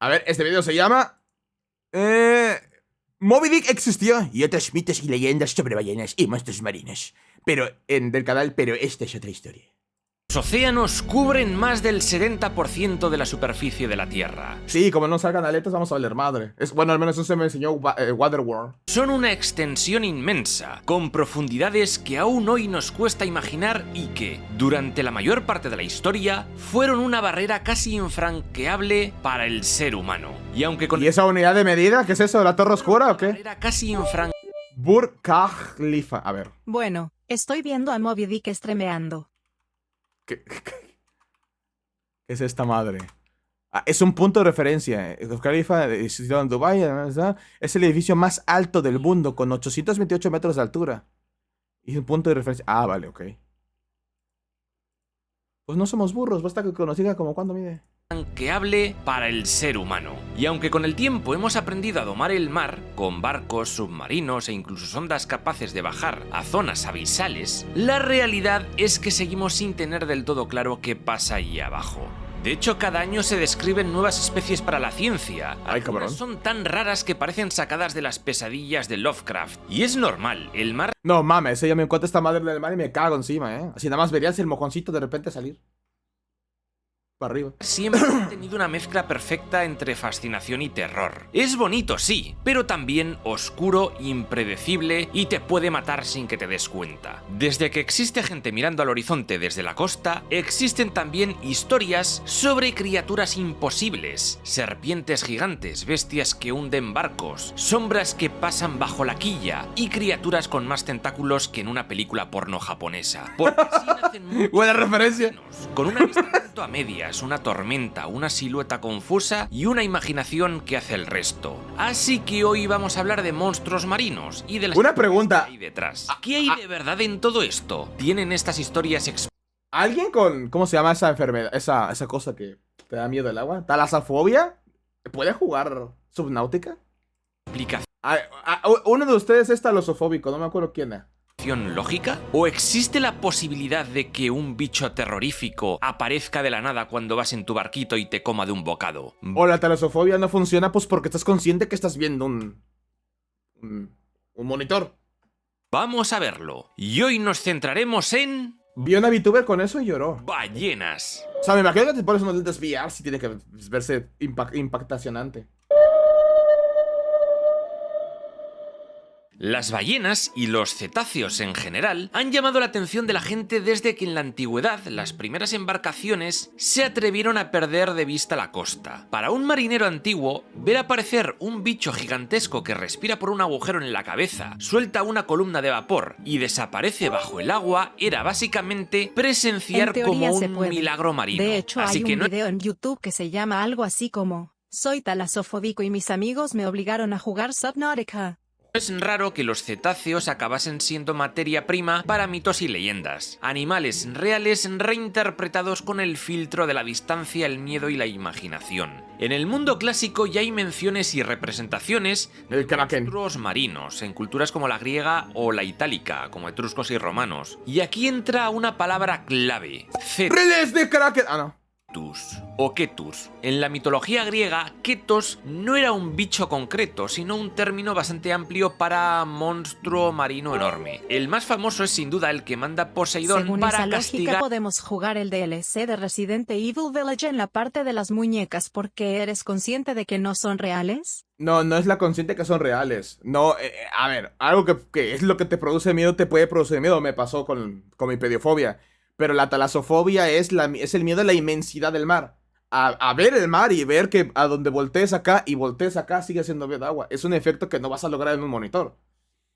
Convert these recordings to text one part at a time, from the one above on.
A ver, este video se llama... Moby Dick existió y otros mitos y leyendas sobre ballenas y monstruos marinos. Pero, del canal, pero esta es otra historia. Los océanos cubren más del 70% de la superficie de la Tierra. Sí, como no salgan aletas, vamos a valer madre. Bueno, al menos eso se me enseñó Waterworld. Son una extensión inmensa, con profundidades que aún hoy nos cuesta imaginar y que, durante la mayor parte de la historia, fueron una barrera casi infranqueable para el ser humano. Y aunque con ¿Y esa unidad de medida? ¿Qué es eso? ¿La Torre Oscura o qué? barrera casi infranqueable, Burj Khalifa. A ver. Bueno, estoy viendo a Moby Dick estremeando. ¿Qué es esta madre? Ah, es un punto de referencia. Burj Khalifa, situado en Dubái, es el edificio más alto del mundo, con 828 metros de altura. Y es un punto de referencia. Ah, vale, ok. Pues no somos burros, basta que conozca como cuánto mide. para el ser humano. Y aunque con el tiempo hemos aprendido a domar el mar, con barcos, submarinos e incluso sondas capaces de bajar a zonas abisales, la realidad es que seguimos sin tener del todo claro qué pasa ahí abajo. De hecho, cada año se describen nuevas especies para la ciencia. Ay, cabrón. Algunas son tan raras que parecen sacadas de las pesadillas de Lovecraft. Y es normal, el mar No mames, ella me encuentra esta madre del mar y me cago encima, Así nada más verías el mojoncito de repente salir. Para arriba. siempre ha tenido una mezcla perfecta entre fascinación y terror. Es bonito, sí, pero también oscuro, impredecible y te puede matar sin que te des cuenta. Desde que existe gente mirando al horizonte desde la costa, existen también historias sobre criaturas imposibles, serpientes gigantes, bestias que hunden barcos, sombras que pasan bajo la quilla y criaturas con más tentáculos que en una película porno japonesa. Porque así nacen muchos Buena referencia. con un avistamiento a medias, una tormenta, una silueta confusa y una imaginación que hace el resto. Así que hoy vamos a hablar de monstruos marinos y de las Una historias pregunta. que hay detrás. ¿Qué hay de verdad en todo esto? ¿Tienen estas historias ¿Alguien con... ¿Cómo se llama esa enfermedad? Esa cosa que te da miedo el agua. ¿Talasofobia? ¿Puede jugar Subnáutica? explicación Uno de ustedes es talasofóbico, no me acuerdo quién es. lógica? ¿O existe la posibilidad de que un bicho terrorífico aparezca de la nada cuando vas en tu barquito y te coma de un bocado? O la talasofobia no funciona pues porque estás consciente que estás viendo un monitor. Vamos a verlo. Y hoy nos centraremos en... Vi una VTuber con eso y lloró. ballenas. O sea, me imagino que te pones unos lentes VR si tiene que verse impactacionante. Las ballenas y los cetáceos en general han llamado la atención de la gente desde que en la antigüedad las primeras embarcaciones se atrevieron a perder de vista la costa. Para un marinero antiguo, ver aparecer un bicho gigantesco que respira por un agujero en la cabeza, suelta una columna de vapor y desaparece bajo el agua era básicamente presenciar En teoría como se un puede. milagro marino. De hecho, Así hay que un no video en YouTube que se llama algo así como "Soy talasofóbico y mis amigos me obligaron a jugar Subnautica". es raro que los cetáceos acabasen siendo materia prima para mitos y leyendas. Animales reales reinterpretados con el filtro de la distancia, el miedo y la imaginación. En el mundo clásico ya hay menciones y representaciones de El Kraken. monstruos marinos, en culturas como la griega o la itálica, como etruscos y romanos. Y aquí entra una palabra clave: ¡Reles de Kraken! Ah, no. Ketus o Ketus. En la mitología griega, Ketos no era un bicho concreto, sino un término bastante amplio para monstruo marino enorme. El más famoso es sin duda el que manda Poseidón Según para esa lógica castigar podemos jugar el DLC de Resident Evil Village en la parte de las muñecas porque eres consciente de que no son reales. No, no es la consciente que son reales. No, a ver, algo que es lo que te produce miedo, te puede producir miedo. Me pasó con mi pediofobia. Pero la talasofobia es el miedo a la inmensidad del mar. A ver el mar y ver que a donde voltees acá y voltees acá sigue siendo de agua. Es un efecto que no vas a lograr en un monitor.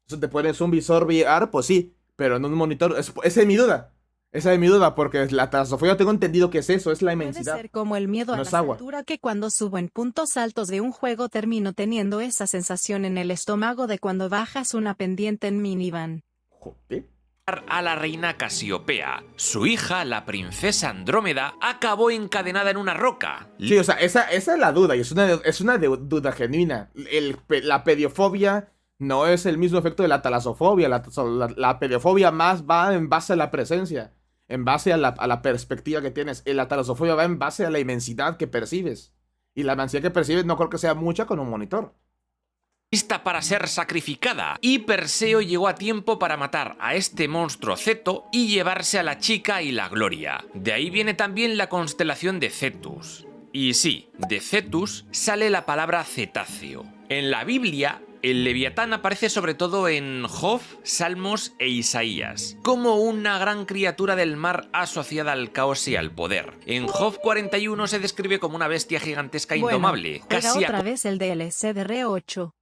Eso te pones un visor VR, pues sí. Pero en un monitor, esa es mi duda. Esa es mi duda, porque la talasofobia tengo entendido que es eso, es la Puede inmensidad. ser como el miedo No a es la agua. altura, que cuando subo en puntos altos de un juego termino teniendo esa sensación en el estómago de cuando bajas una pendiente en minivan. Joder. a la reina Casiopea. Su hija, la princesa Andrómeda, acabó encadenada en una roca. Sí, o sea, esa es la duda, y es una duda genuina. La pediofobia no es el mismo efecto de la talasofobia. La pediofobia más va en base a la presencia, en base a la perspectiva que tienes. La talasofobia va en base a la inmensidad que percibes. Y la ansiedad que percibes no creo que sea mucha con un monitor. Lista para ser sacrificada, y Perseo llegó a tiempo para matar a este monstruo Ceto y llevarse a la chica y la gloria. De ahí viene también la constelación de Cetus. Y sí, de Cetus sale la palabra cetáceo. En la Biblia, el Leviatán aparece sobre todo en Job, Salmos e Isaías, como una gran criatura del mar asociada al caos y al poder. En Job 41 se describe como una bestia gigantesca indomable, casi otra vez el DLC de Re 8.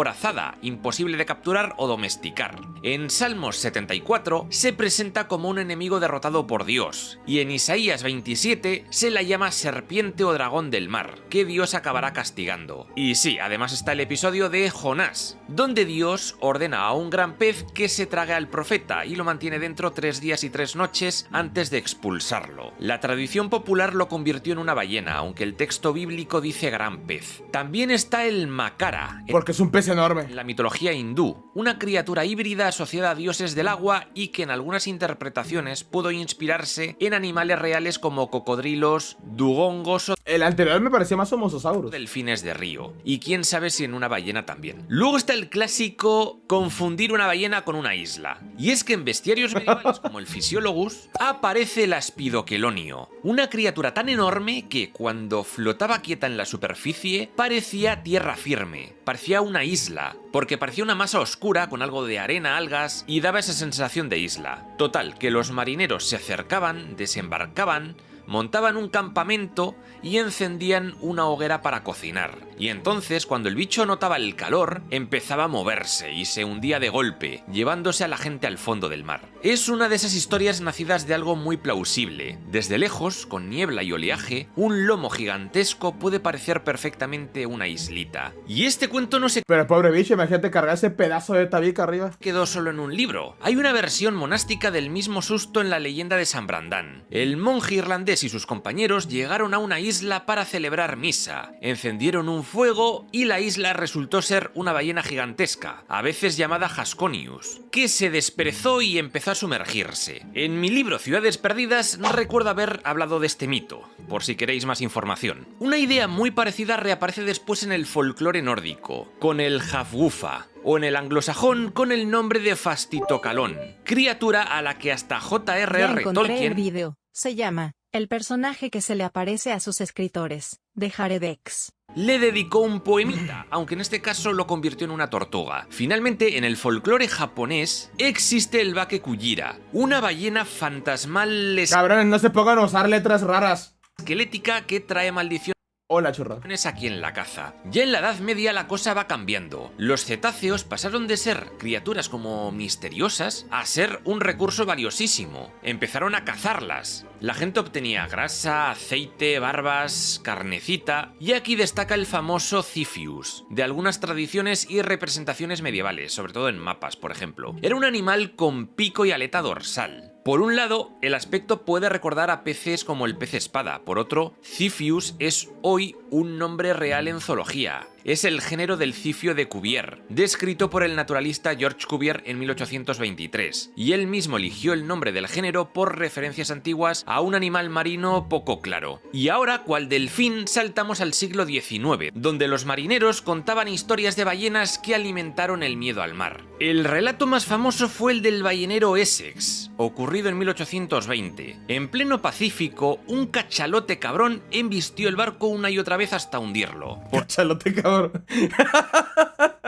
Acorazada, imposible de capturar o domesticar. En Salmos 74 se presenta como un enemigo derrotado por Dios, y en Isaías 27 se la llama serpiente o dragón del mar, que Dios acabará castigando. Y sí, además está el episodio de Jonás, donde Dios ordena a un gran pez que se trague al profeta y lo mantiene dentro 3 días y 3 noches antes de expulsarlo. La tradición popular lo convirtió en una ballena, aunque el texto bíblico dice gran pez. También está el Makara, Porque es un pez enorme. en la mitología hindú, una criatura híbrida asociada a dioses del agua y que en algunas interpretaciones pudo inspirarse en animales reales como cocodrilos, dugongos o El anterior me parecía más Homosaurus. delfines de río, y quién sabe si en una ballena también. Luego está el clásico confundir una ballena con una isla, y es que en bestiarios medievales como el Physiologus aparece el Aspidoquelonio, una criatura tan enorme que cuando flotaba quieta en la superficie parecía tierra firme, parecía una isla, porque parecía una masa oscura con algo de arena, algas, y daba esa sensación de isla. Total, que los marineros se acercaban, desembarcaban, montaban un campamento y encendían una hoguera para cocinar. Y entonces, cuando el bicho notaba el calor, empezaba a moverse y se hundía de golpe, llevándose a la gente al fondo del mar. Es una de esas historias nacidas de algo muy plausible. Desde lejos, con niebla y oleaje, un lomo gigantesco puede parecer perfectamente una islita. Y este cuento no se Pero pobre bicho, imagínate cargar ese pedazo de tabique arriba. quedó solo en un libro. Hay una versión monástica del mismo susto en la leyenda de San Brandán. El monje irlandés y sus compañeros llegaron a una isla para celebrar misa, encendieron un fuego y la isla resultó ser una ballena gigantesca, a veces llamada Hasconius, que se desperezó y empezó a sumergirse. En mi libro Ciudades Perdidas recuerdo haber hablado de este mito, por si queréis más información. Una idea muy parecida reaparece después en el folclore nórdico, con el Hafgufa, o en el anglosajón con el nombre de Fastitocalón, criatura a la que hasta Ya J.R.R. encontré el Tolkien video. Se llama El personaje que se le aparece a sus escritores, de Jaredex. le dedicó un poemita, aunque en este caso lo convirtió en una tortuga. Finalmente, en el folclore japonés existe el Bake Kujira, una ballena fantasmal Cabrones, no se pongan a usar letras raras. esquelética que trae maldiciones Hola, churra. aquí en la caza. Ya en la Edad Media la cosa va cambiando. Los cetáceos pasaron de ser criaturas como misteriosas a ser un recurso valiosísimo. Empezaron a cazarlas. La gente obtenía grasa, aceite, barbas, carnecita, y aquí destaca el famoso Ziphius, de algunas tradiciones y representaciones medievales, sobre todo en mapas, por ejemplo. Era un animal con pico y aleta dorsal. Por un lado, el aspecto puede recordar a peces como el pez espada. Por otro, Ziphius es hoy un nombre real en zoología. Es el género del zifio de Cuvier, descrito por el naturalista George Cuvier en 1823, y él mismo eligió el nombre del género por referencias antiguas a un animal marino poco claro. Y ahora, cual delfín, saltamos al siglo XIX, donde los marineros contaban historias de ballenas que alimentaron el miedo al mar. El relato más famoso fue el del ballenero Essex, ocurrido en 1820. En pleno Pacífico, un cachalote cabrón embistió el barco una y otra vez hasta hundirlo. Por Chalote, cabrón.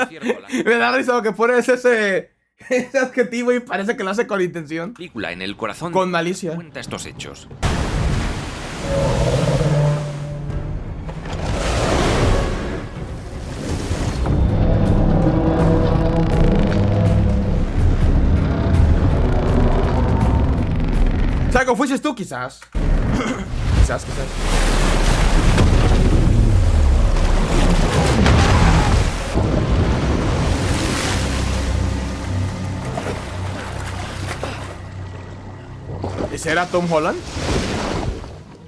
cierto, la Me da risa lo que pones ese adjetivo y parece que lo hace con intención. película En el corazón Con malicia. cuenta estos hechos. Saco, fuiste tú, quizás. Quizás. ¿Ese era Tom Holland?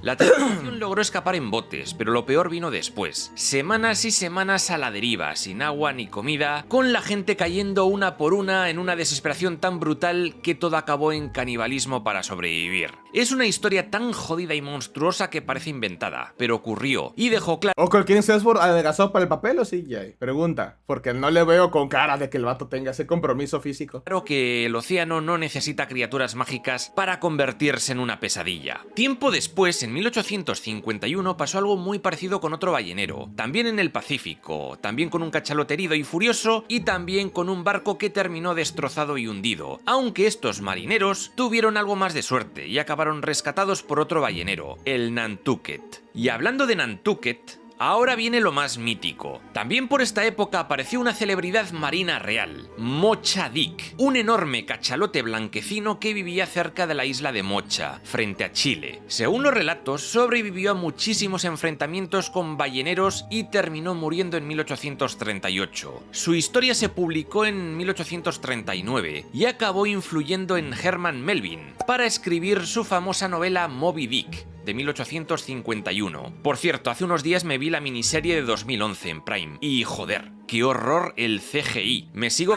La tripulación logró escapar en botes, pero lo peor vino después. Semanas y semanas a la deriva, sin agua ni comida, con la gente cayendo una por una en una desesperación tan brutal que todo acabó en canibalismo para sobrevivir. Es una historia tan jodida y monstruosa que parece inventada, pero ocurrió y dejó claro ¿O con quién se adelgazó para el papel o CGI? Pregunta, porque no le veo con cara de que el vato tenga ese compromiso físico. que el océano no necesita criaturas mágicas para convertirse en una pesadilla. Tiempo después, en 1851, pasó algo muy parecido con otro ballenero, también en el Pacífico, también con un cachalote herido y furioso, y también con un barco que terminó destrozado y hundido, aunque estos marineros tuvieron algo más de suerte y acabaron rescatados por otro ballenero, el Nantucket. Y hablando de Nantucket, ahora viene lo más mítico. También por esta época apareció una celebridad marina real, Mocha Dick, un enorme cachalote blanquecino que vivía cerca de la isla de Mocha, frente a Chile. Según los relatos, sobrevivió a muchísimos enfrentamientos con balleneros y terminó muriendo en 1838. Su historia se publicó en 1839 y acabó influyendo en Herman Melville para escribir su famosa novela Moby Dick, de 1851. Por cierto, hace unos días me vi la miniserie de 2011 en Prime y joder, qué horror el CGI. Me sigo...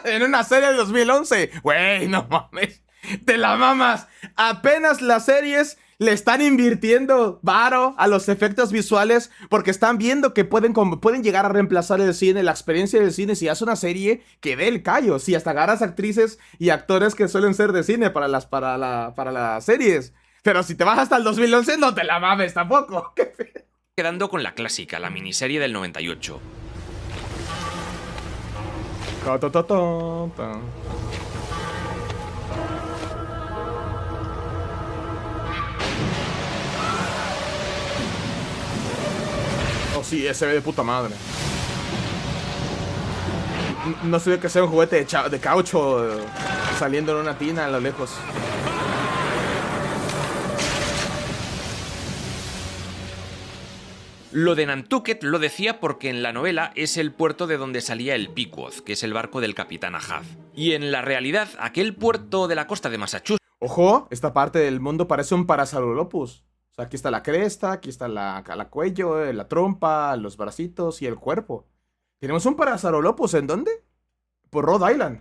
En una serie de 2011. Güey, no mames. Te la mamas. Apenas las series le están invirtiendo varo a los efectos visuales porque están viendo que pueden llegar a reemplazar el cine, la experiencia del cine. Si hace una serie que dé el callo, si hasta agarras actrices y actores que suelen ser de cine para las series. Pero si te vas hasta el 2011, no te la mames tampoco. quedando con la clásica, la miniserie del 98. Oh, sí, ese ve de puta madre. No se ve que sea un juguete de caucho saliendo en una tina a lo lejos. Lo de Nantucket lo decía porque en la novela es el puerto de donde salía el Pequod, que es el barco del capitán Ahab. Y en la realidad, aquel puerto de la costa de Massachusetts... Ojo, esta parte del mundo parece un Parasaurolophus. O sea, aquí está la cresta, aquí está la cuello, la trompa, los bracitos y el cuerpo. ¿Tenemos un Parasaurolophus en dónde? Por Rhode Island.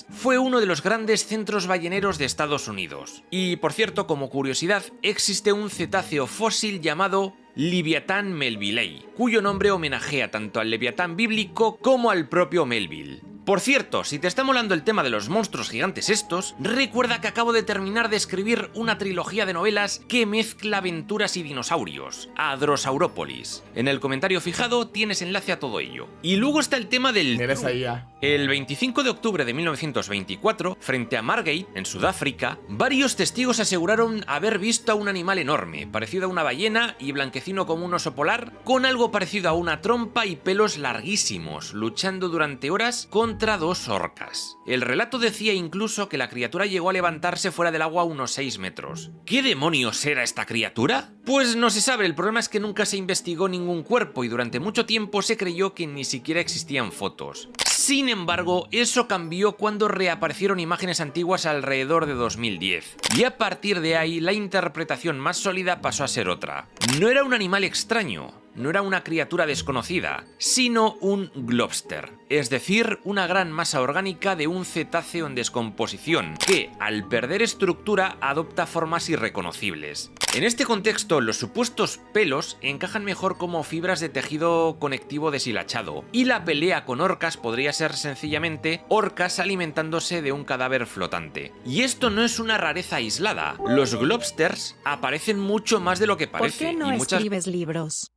Fue uno de los grandes centros balleneros de Estados Unidos. Y, por cierto, como curiosidad, existe un cetáceo fósil llamado Leviatán melvillei, cuyo nombre homenajea tanto al Leviatán bíblico como al propio Melville. Por cierto, si te está molando el tema de los monstruos gigantes estos, recuerda que acabo de terminar de escribir una trilogía de novelas que mezcla aventuras y dinosaurios, Hadrosaurópolis. En el comentario fijado tienes enlace a todo ello. Y luego está el tema del... Eres ahí ya. El 25 de octubre de 1924, frente a Margate, en Sudáfrica, varios testigos aseguraron haber visto a un animal enorme, parecido a una ballena y blanquecino como un oso polar, con algo parecido a una trompa y pelos larguísimos, luchando durante horas contra dos orcas. El relato decía incluso que la criatura llegó a levantarse fuera del agua unos 6 metros. ¿Qué demonios era esta criatura? Pues no se sabe, el problema es que nunca se investigó ningún cuerpo y durante mucho tiempo se creyó que ni siquiera existían fotos. Sin embargo, eso cambió cuando reaparecieron imágenes antiguas alrededor de 2010. Y a partir de ahí, la interpretación más sólida pasó a ser otra. No era un animal extraño, no era una criatura desconocida, sino un globster, es decir, una gran masa orgánica de un cetáceo en descomposición, que, al perder estructura, adopta formas irreconocibles. En este contexto, los supuestos pelos encajan mejor como fibras de tejido conectivo deshilachado, y la pelea con orcas podría ser sencillamente orcas alimentándose de un cadáver flotante. Y esto no es una rareza aislada, los globsters aparecen mucho más de lo que parece. ¿Por qué no y muchas escribes libros?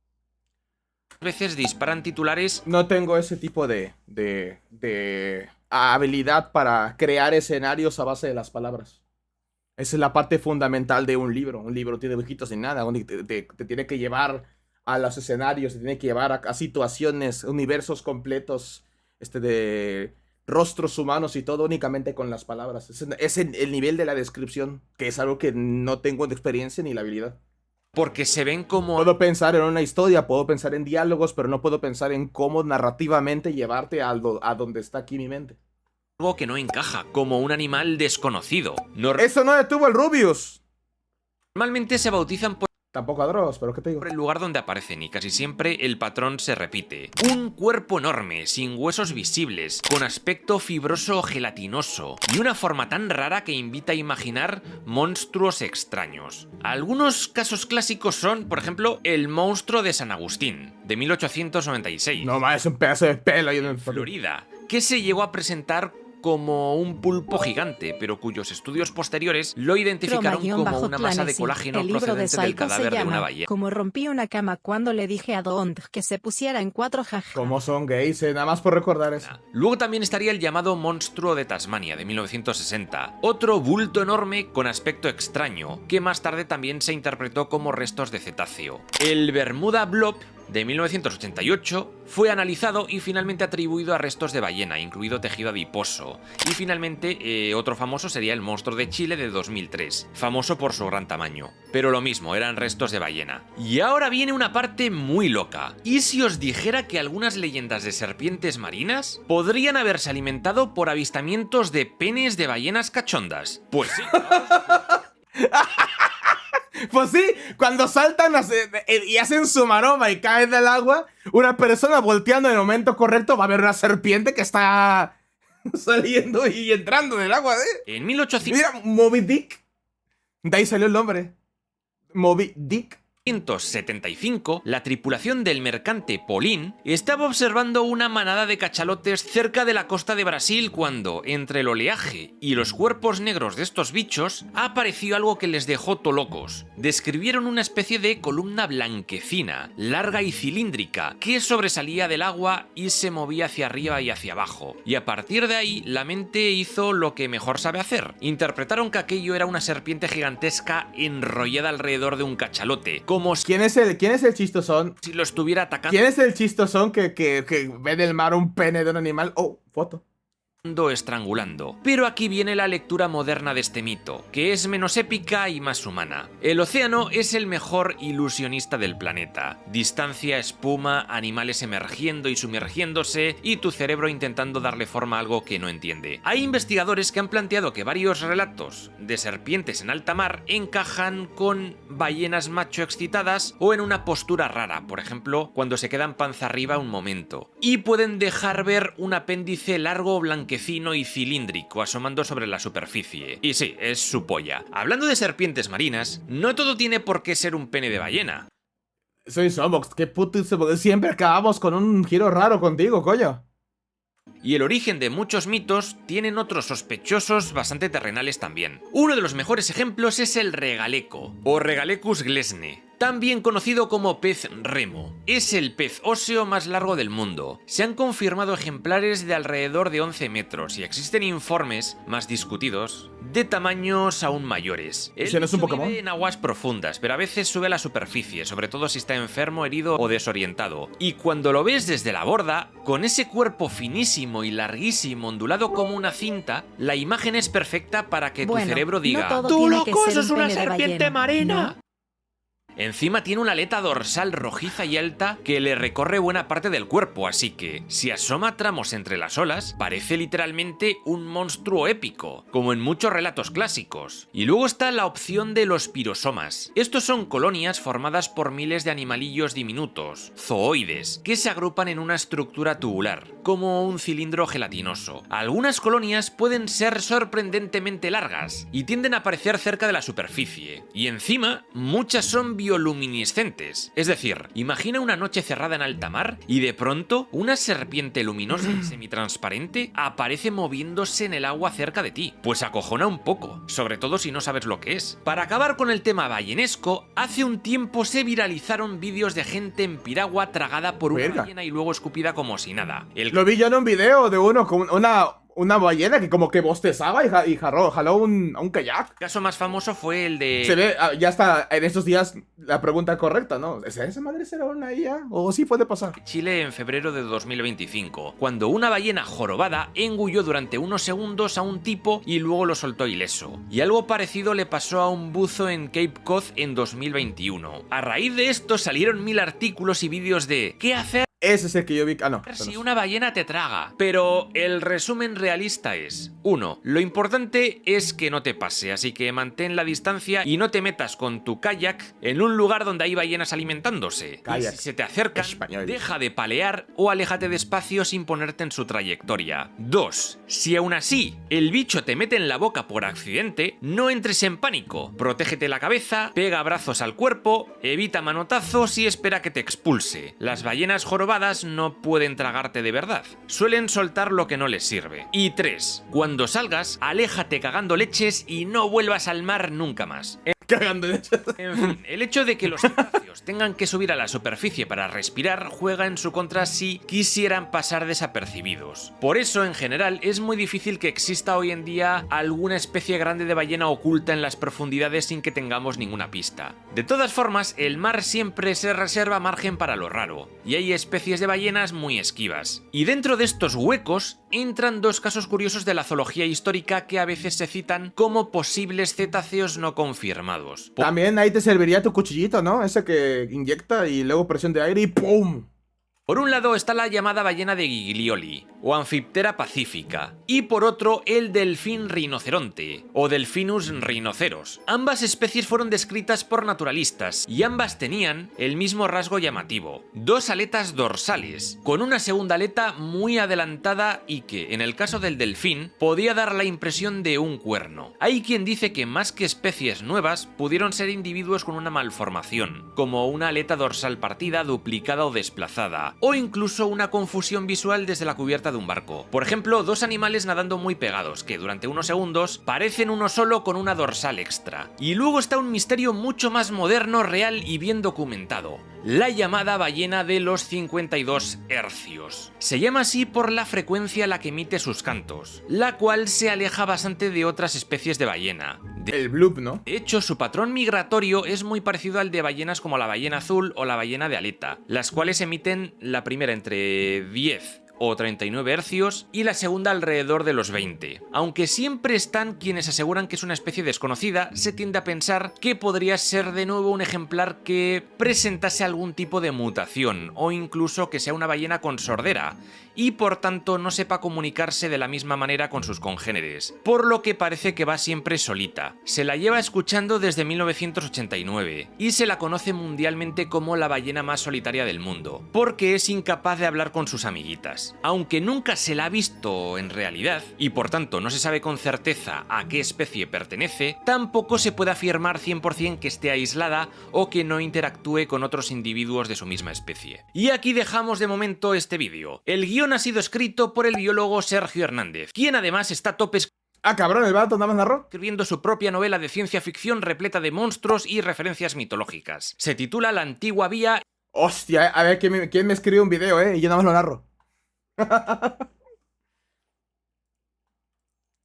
veces disparan titulares. No tengo ese tipo de habilidad para crear escenarios a base de las palabras. Esa es la parte fundamental de un libro. Un libro tiene dibujitos ni nada. Te tiene que llevar a los escenarios, te tiene que llevar a situaciones, universos completos, de rostros humanos y todo únicamente con las palabras. Es el nivel de la descripción, que es algo que no tengo de experiencia ni la habilidad. Porque se ven como... Puedo pensar en una historia, puedo pensar en diálogos, pero no puedo pensar en cómo narrativamente llevarte a donde está aquí mi mente. algo que no encaja, como un animal desconocido. ¡Eso no detuvo el Rubius! Normalmente se bautizan por Tampoco a Dross, pero ¿qué te digo? Por el lugar donde aparecen y casi siempre el patrón se repite. Un cuerpo enorme, sin huesos visibles, con aspecto fibroso o gelatinoso y una forma tan rara que invita a imaginar monstruos extraños. Algunos casos clásicos son, por ejemplo, el monstruo de San Agustín, de 1896. No, es un pedazo de pelo ahí en el Florida, que se llegó a presentar como un pulpo gigante, pero cuyos estudios posteriores lo identificaron como una masa de colágeno el libro de procedente del Psycho cadáver se de una llama ballena. Como rompí una cama cuando le dije a Dond que se pusiera en 4 jaja. ¿Cómo son gays? Nada más por recordar eso. Luego también estaría el llamado monstruo de Tasmania, de 1960, otro bulto enorme con aspecto extraño, que más tarde también se interpretó como restos de cetáceo. El Bermuda Blob, de 1988, fue analizado y finalmente atribuido a restos de ballena, incluido tejido adiposo. Y finalmente, otro famoso sería el monstruo de Chile de 2003, famoso por su gran tamaño. Pero lo mismo, eran restos de ballena. Y ahora viene una parte muy loca. ¿Y si os dijera que algunas leyendas de serpientes marinas podrían haberse alimentado por avistamientos de penes de ballenas cachondas? Pues sí. Pues sí, cuando saltan y hacen su maroma y caen del agua, una persona volteando en el momento correcto va a ver una serpiente que está saliendo y entrando en el agua, En 1800... Mira, Moby Dick. De ahí salió el nombre. Moby Dick. 1975, la tripulación del mercante Polín estaba observando una manada de cachalotes cerca de la costa de Brasil cuando, entre el oleaje y los cuerpos negros de estos bichos, apareció algo que les dejó tolocos. Describieron una especie de columna blanquecina, larga y cilíndrica, que sobresalía del agua y se movía hacia arriba y hacia abajo. Y a partir de ahí, la mente hizo lo que mejor sabe hacer. Interpretaron que aquello era una serpiente gigantesca enrollada alrededor de un cachalote, como ¿Quién es el chistosón? si lo estuviera atacando. ¿Quién es el chistosón que ve del mar un pene de un animal? Oh, foto. Estrangulando. Pero aquí viene la lectura moderna de este mito, que es menos épica y más humana. El océano es el mejor ilusionista del planeta. Distancia, espuma, animales emergiendo y sumergiéndose, y tu cerebro intentando darle forma a algo que no entiende. Hay investigadores que han planteado que varios relatos de serpientes en alta mar encajan con ballenas macho excitadas o en una postura rara, por ejemplo, cuando se quedan panza arriba un momento. Y pueden dejar ver un apéndice largo blanquecino y cilíndrico asomando sobre la superficie. Y sí, es su polla. Hablando de serpientes marinas, no todo tiene por qué ser un pene de ballena. Soy Sobox, qué puto siempre acabamos con un giro raro contigo, coño. Y el origen de muchos mitos tienen otros sospechosos bastante terrenales también. Uno de los mejores ejemplos es el regaleco, o Regalecus glesne, también conocido como pez remo. Es el pez óseo más largo del mundo. Se han confirmado ejemplares de alrededor de 11 metros y existen informes, más discutidos, de tamaños aún mayores. ¿Ese no es un Pokémon? Vive en aguas profundas, pero a veces sube a la superficie, sobre todo si está enfermo, herido o desorientado. Y cuando lo ves desde la borda, con ese cuerpo finísimo y larguísimo ondulado como una cinta, la imagen es perfecta para que tu cerebro diga: no todo ¡tú tiene loco, que ser eso es un una pene de serpiente ballena, marina! ¿no? Encima tiene una aleta dorsal rojiza y alta que le recorre buena parte del cuerpo, así que, si asoma tramos entre las olas, parece literalmente un monstruo épico, como en muchos relatos clásicos. Y luego está la opción de los pirosomas. Estos son colonias formadas por miles de animalillos diminutos, zooides, que se agrupan en una estructura tubular, como un cilindro gelatinoso. Algunas colonias pueden ser sorprendentemente largas y tienden a aparecer cerca de la superficie, y encima, muchas son bioluminiscentes. Es decir, imagina una noche cerrada en alta mar y de pronto una serpiente luminosa y semitransparente aparece moviéndose en el agua cerca de ti. Pues acojona un poco, sobre todo si no sabes lo que es. Para acabar con el tema ballenesco, hace un tiempo se viralizaron vídeos de gente en piragua tragada por una ballena y luego escupida como si nada. Lo vi yo en un video de uno con una ballena que como que bostezaba y jaló a un kayak. El caso más famoso fue el de... Se ve, ya está en estos días la pregunta correcta, ¿no? ¿Esa madre será una IA? ¿O sí puede pasar? Chile en febrero de 2025, cuando una ballena jorobada engulló durante unos segundos a un tipo y luego lo soltó ileso. Y algo parecido le pasó a un buzo en Cape Cod en 2021. A raíz de esto salieron 1000 artículos y vídeos de ¿qué hacer Ese es el que yo vi. Ah, no. Si una ballena te traga. Pero el resumen realista es: 1. Lo importante es que no te pase, así que mantén la distancia y no te metas con tu kayak en un lugar donde hay ballenas alimentándose. Kayak. Y si se te acercan, Español. deja de palear o aléjate despacio sin ponerte en su trayectoria. 2. Si aún así el bicho te mete en la boca por accidente, no entres en pánico. Protégete la cabeza, pega brazos al cuerpo, evita manotazos y espera que te expulse. Las ballenas jorobadas no pueden tragarte de verdad. Suelen soltar lo que no les sirve. Y 3. Cuando salgas, aléjate cagando leches y no vuelvas al mar nunca más. Cagando de hecho. En fin, el hecho de que los cetáceos tengan que subir a la superficie para respirar juega en su contra si quisieran pasar desapercibidos. Por eso, en general, es muy difícil que exista hoy en día alguna especie grande de ballena oculta en las profundidades sin que tengamos ninguna pista. De todas formas, el mar siempre se reserva margen para lo raro, y hay especies de ballenas muy esquivas. Y dentro de estos huecos entran dos casos curiosos de la zoología histórica que a veces se citan como posibles cetáceos no confirmados. También ahí te serviría tu cuchillito, ¿no? Ese que inyecta y luego presión de aire y ¡pum! Por un lado está la llamada ballena de Giglioli, o Amphiptera pacifica, y por otro el delfín rinoceronte, o Delphinus rhinoceros. Ambas especies fueron descritas por naturalistas, y ambas tenían el mismo rasgo llamativo: dos aletas dorsales, con una segunda aleta muy adelantada y que, en el caso del delfín, podía dar la impresión de un cuerno. Hay quien dice que más que especies nuevas, pudieron ser individuos con una malformación, como una aleta dorsal partida, duplicada o desplazada, o incluso una confusión visual desde la cubierta de un barco. Por ejemplo, dos animales nadando muy pegados, que durante unos segundos parecen uno solo con una dorsal extra. Y luego está un misterio mucho más moderno, real y bien documentado: la llamada ballena de los 52 hercios. Se llama así por la frecuencia a la que emite sus cantos, la cual se aleja bastante de otras especies de ballena. El bloop, ¿no? De hecho, su patrón migratorio es muy parecido al de ballenas como la ballena azul o la ballena de aleta, las cuales emiten la primera entre 10 o 39 hercios y la segunda alrededor de los 20. Aunque siempre están quienes aseguran que es una especie desconocida, se tiende a pensar que podría ser de nuevo un ejemplar que presentase algún tipo de mutación, o incluso que sea una ballena con sordera, y por tanto no sepa comunicarse de la misma manera con sus congéneres, por lo que parece que va siempre solita. Se la lleva escuchando desde 1989, y se la conoce mundialmente como la ballena más solitaria del mundo, porque es incapaz de hablar con sus amiguitas. Aunque nunca se la ha visto en realidad, y por tanto no se sabe con certeza a qué especie pertenece, tampoco se puede afirmar 100% que esté aislada o que no interactúe con otros individuos de su misma especie. Y aquí dejamos de momento este vídeo. El guión ha sido escrito por el biólogo Sergio Hernández, quien además está a tope Ah, cabrón, el vato nada más narró. escribiendo su propia novela de ciencia ficción repleta de monstruos y referencias mitológicas. Se titula La antigua vía. Hostia, a ver quién me escribe un video, y yo nada más lo narro.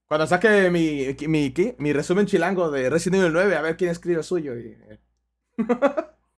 Cuando saque mi resumen chilango de Resident Evil 9, a ver quién escribe el suyo.